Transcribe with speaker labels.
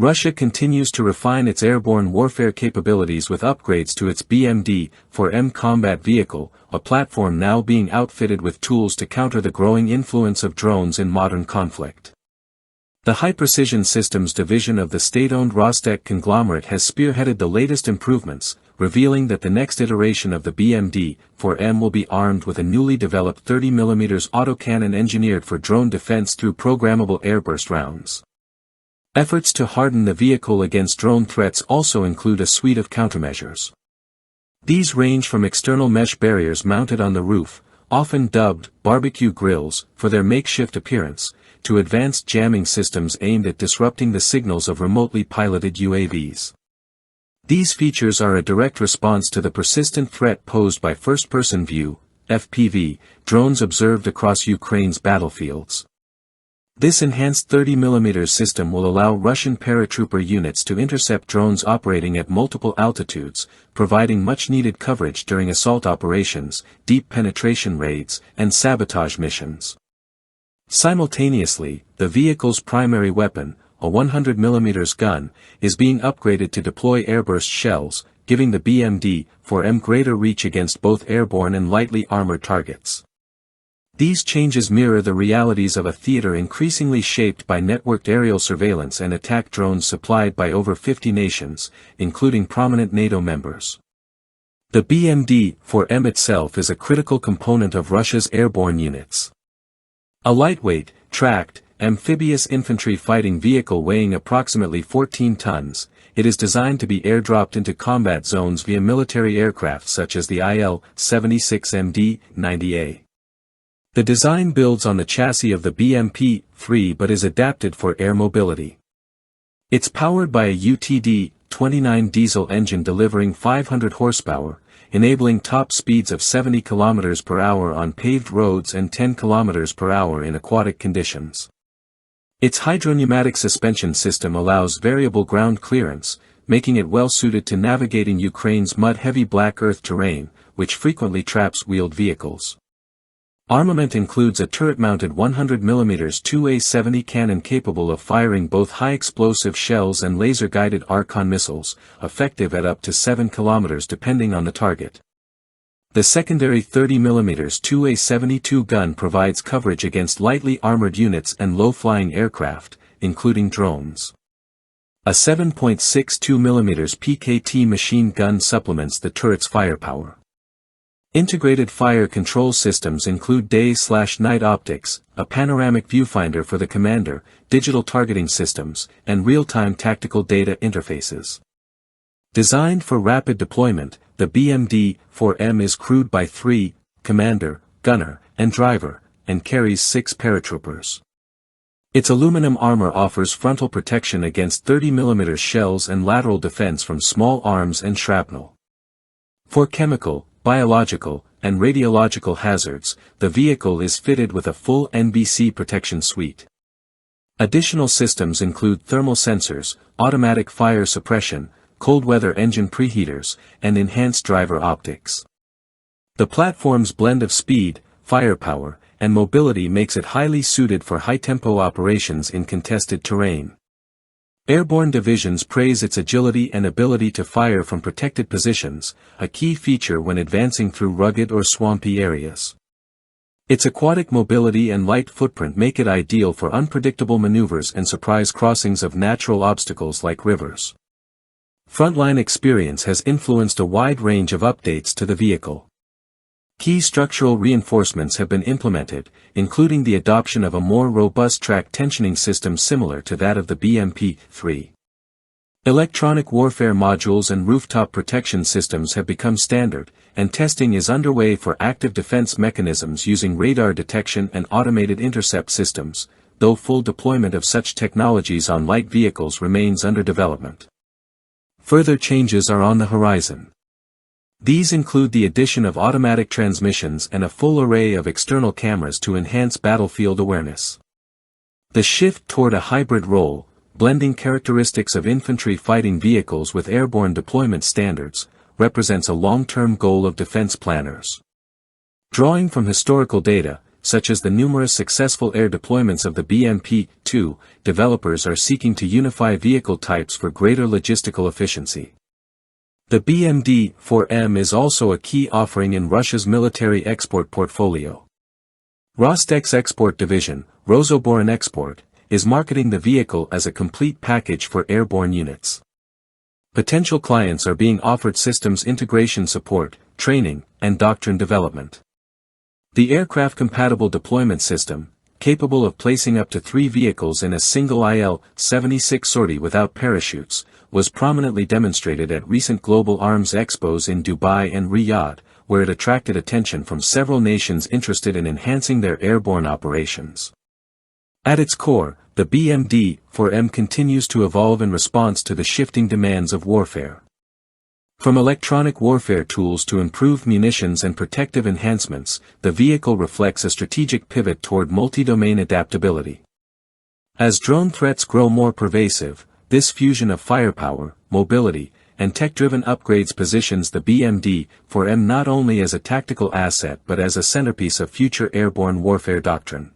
Speaker 1: Russia continues to refine its airborne warfare capabilities with upgrades to its BMD-4M combat vehicle, a platform now being outfitted with tools to counter the growing influence of drones in modern conflict. The High Precision Systems division of the state-owned Rostec conglomerate has spearheaded the latest improvements, revealing that the next iteration of the BMD-4M will be armed with a newly developed 30mm autocannon engineered for drone defense through programmable Airburst rounds. Efforts to harden the vehicle against drone threats also include a suite of countermeasures. These range from external mesh barriers mounted on the roof, often dubbed barbecue grills for their makeshift appearance, to advanced jamming systems aimed at disrupting the signals of remotely piloted UAVs. These features are a direct response to the persistent threat posed by first-person view, FPV, drones observed across Ukraine's battlefields. This enhanced 30mm system will allow Russian paratrooper units to intercept drones operating at multiple altitudes, providing much-needed coverage during assault operations, deep penetration raids, and sabotage missions. Simultaneously, the vehicle's primary weapon, a 100mm gun, is being upgraded to deploy airburst shells, giving the BMD-4M greater reach against both airborne and lightly armored targets. These changes mirror the realities of a theater increasingly shaped by networked aerial surveillance and attack drones supplied by over 50 nations, including prominent NATO members. The BMD-4M itself is a critical component of Russia's airborne units. A lightweight, tracked, amphibious infantry fighting vehicle weighing approximately 14 tons, it is designed to be airdropped into combat zones via military aircraft such as the IL-76MD-90A. The design builds on the chassis of the BMP-3 but is adapted for air mobility. It's powered by a UTD-29 diesel engine delivering 500 horsepower, enabling top speeds of 70 km per hour on paved roads and 10 km per hour in aquatic conditions. Its hydropneumatic suspension system allows variable ground clearance, making it well suited to navigating Ukraine's mud-heavy black earth terrain, which frequently traps wheeled vehicles. Armament includes a turret-mounted 100mm 2A70 cannon capable of firing both high-explosive shells and laser-guided Archon missiles, effective at up to 7 km depending on the target. The secondary 30mm 2A72 gun provides coverage against lightly armored units and low-flying aircraft, including drones. A 7.62mm PKT machine gun supplements the turret's firepower. Integrated fire control systems include day/night optics, a panoramic viewfinder for the commander, digital targeting systems, and real-time tactical data interfaces. Designed for rapid deployment, the BMD-4M is crewed by 3, commander, gunner, and driver, and carries 6 paratroopers. Its aluminum armor offers frontal protection against 30mm shells and lateral defense from small arms and shrapnel. For chemical, biological, and radiological hazards, the vehicle is fitted with a full NBC protection suite. Additional systems include thermal sensors, automatic fire suppression, cold weather engine preheaters, and enhanced driver optics. The platform's blend of speed, firepower, and mobility makes it highly suited for high-tempo operations in contested terrain. Airborne divisions praise its agility and ability to fire from protected positions, a key feature when advancing through rugged or swampy areas. Its aquatic mobility and light footprint make it ideal for unpredictable maneuvers and surprise crossings of natural obstacles like rivers. Frontline experience has influenced a wide range of updates to the vehicle. Key structural reinforcements have been implemented, including the adoption of a more robust track tensioning system similar to that of the BMP-3. Electronic warfare modules and rooftop protection systems have become standard, and testing is underway for active defense mechanisms using radar detection and automated intercept systems, though full deployment of such technologies on light vehicles remains under development. Further changes are on the horizon. These include the addition of automatic transmissions and a full array of external cameras to enhance battlefield awareness. The shift toward a hybrid role, blending characteristics of infantry fighting vehicles with airborne deployment standards, represents a long-term goal of defense planners. Drawing from historical data, such as the numerous successful air deployments of the BMP-2, developers are seeking to unify vehicle types for greater logistical efficiency. The BMD-4M is also a key offering in Russia's military export portfolio. Rostec's export division, Rosoboronexport, is marketing the vehicle as a complete package for airborne units. Potential clients are being offered systems integration support, training, and doctrine development. The aircraft-compatible deployment system, capable of placing up to 3 vehicles in a single IL-76 sortie without parachutes, was prominently demonstrated at recent global arms expos in Dubai and Riyadh, where it attracted attention from several nations interested in enhancing their airborne operations. At its core, the BMD-4M continues to evolve in response to the shifting demands of warfare. From electronic warfare tools to improved munitions and protective enhancements, the vehicle reflects a strategic pivot toward multi-domain adaptability. As drone threats grow more pervasive, this fusion of firepower, mobility, and tech-driven upgrades positions the BMD-4M not only as a tactical asset but as a centerpiece of future airborne warfare doctrine.